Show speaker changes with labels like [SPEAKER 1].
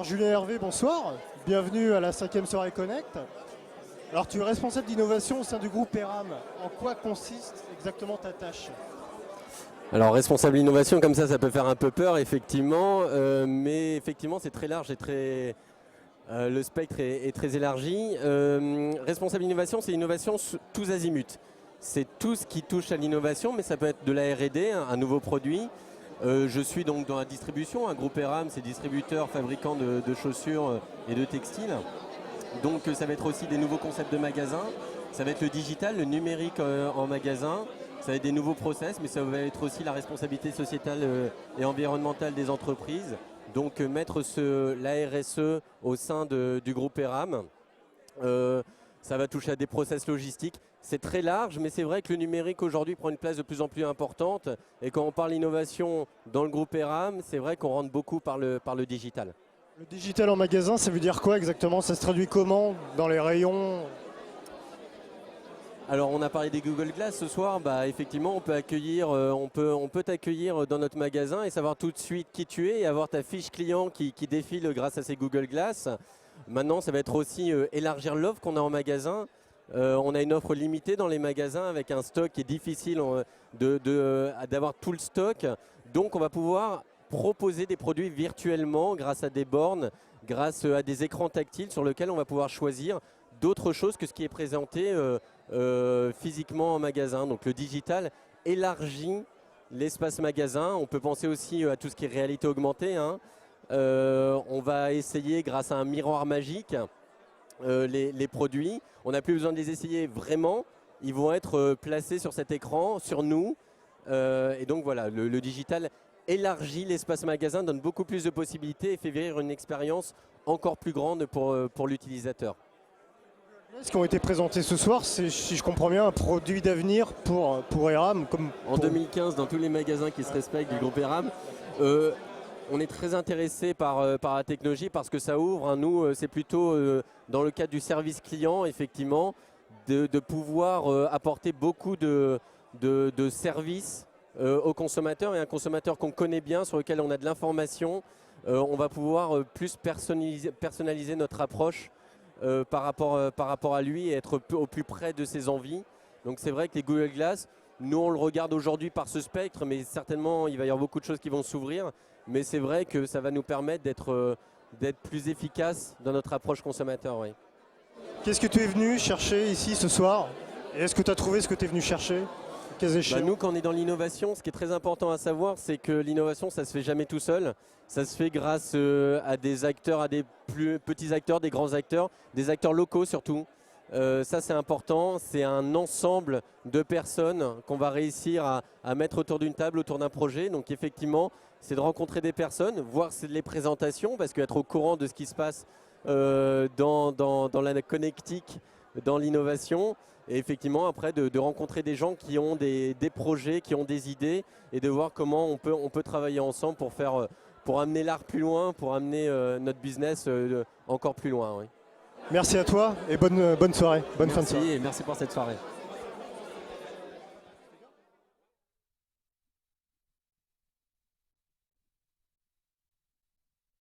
[SPEAKER 1] Alors Julien Hervé, bonsoir. Bienvenue à la 5e soirée Connect. Alors tu es responsable d'innovation au sein du groupe ERAM. En quoi consiste exactement ta tâche?
[SPEAKER 2] Alors responsable innovation, comme ça peut faire un peu peur effectivement, mais effectivement c'est très large et le spectre est très élargi. Responsable innovation, c'est innovation tous azimuts. C'est tout ce qui touche à l'innovation, mais ça peut être de la R&D, un nouveau produit. Je suis donc dans la distribution, un groupe ERAM, c'est distributeur, fabricant de chaussures et de textiles. Donc ça va être aussi des nouveaux concepts de magasins, ça va être le digital, le numérique en magasin, ça va être des nouveaux process, mais ça va être aussi la responsabilité sociétale et environnementale des entreprises. Donc mettre la RSE au sein du groupe ERAM. Ça va toucher à des process logistiques. C'est très large, mais c'est vrai que le numérique aujourd'hui prend une place de plus en plus importante. Et quand on parle innovation dans le groupe ERAM, c'est vrai qu'on rentre beaucoup par le digital.
[SPEAKER 1] Le digital en magasin, ça veut dire quoi exactement? Ça se traduit comment dans les rayons?
[SPEAKER 2] Alors on a parlé des Google Glass ce soir, effectivement on peut t'accueillir dans notre magasin et savoir tout de suite qui tu es et avoir ta fiche client qui défile grâce à ces Google Glass. Maintenant ça va être aussi élargir l'offre qu'on a en magasin. On a une offre limitée dans les magasins avec un stock qui est difficile d'avoir tout le stock. Donc on va pouvoir proposer des produits virtuellement grâce à des bornes, grâce à des écrans tactiles sur lesquels on va pouvoir choisir d'autres choses que ce qui est présenté physiquement en magasin. Donc le digital élargit l'espace magasin. On peut penser aussi à tout ce qui est réalité augmentée. On va essayer grâce à un miroir magique les produits. On n'a plus besoin de les essayer vraiment. Ils vont être placés sur cet écran, sur nous. Et donc voilà, le digital élargit l'espace magasin, donne beaucoup plus de possibilités et fait vivre une expérience encore plus grande pour l'utilisateur.
[SPEAKER 1] Ce qui ont été présentés ce soir, c'est, si je comprends bien, un produit d'avenir pour ERAM.
[SPEAKER 2] En 2015, dans tous les magasins qui se respectent du groupe ERAM, on est très intéressé par la technologie parce que ça ouvre. Nous, c'est plutôt dans le cadre du service client, effectivement, de pouvoir apporter beaucoup de services aux consommateurs, et un consommateur qu'on connaît bien, sur lequel on a de l'information. On va pouvoir plus personnaliser notre approche par rapport à lui et être au plus près de ses envies. Donc c'est vrai que les Google Glass, nous on le regarde aujourd'hui par ce spectre, mais certainement il va y avoir beaucoup de choses qui vont s'ouvrir. Mais c'est vrai que ça va nous permettre d'être plus efficace dans notre approche consommateur. Oui.
[SPEAKER 1] Qu'est-ce que tu es venu chercher ici ce soir? Et est-ce que tu as trouvé ce que tu es venu chercher?
[SPEAKER 2] Nous, quand on est dans l'innovation, ce qui est très important à savoir, c'est que l'innovation, ça ne se fait jamais tout seul. Ça se fait grâce à des acteurs, à des plus petits acteurs, des grands acteurs, des acteurs locaux surtout. Ça, c'est important. C'est un ensemble de personnes qu'on va réussir à mettre autour d'une table, autour d'un projet. Donc effectivement, c'est de rencontrer des personnes, voir les présentations, parce qu'être au courant de ce qui se passe dans la connectique, dans l'innovation. Et effectivement, après, de rencontrer des gens qui ont des projets, qui ont des idées, et de voir comment on peut travailler ensemble pour amener l'art plus loin, pour amener notre business encore plus loin. Oui.
[SPEAKER 1] Merci à toi et bonne soirée, bonne fin de soirée.
[SPEAKER 2] Merci et merci pour cette soirée.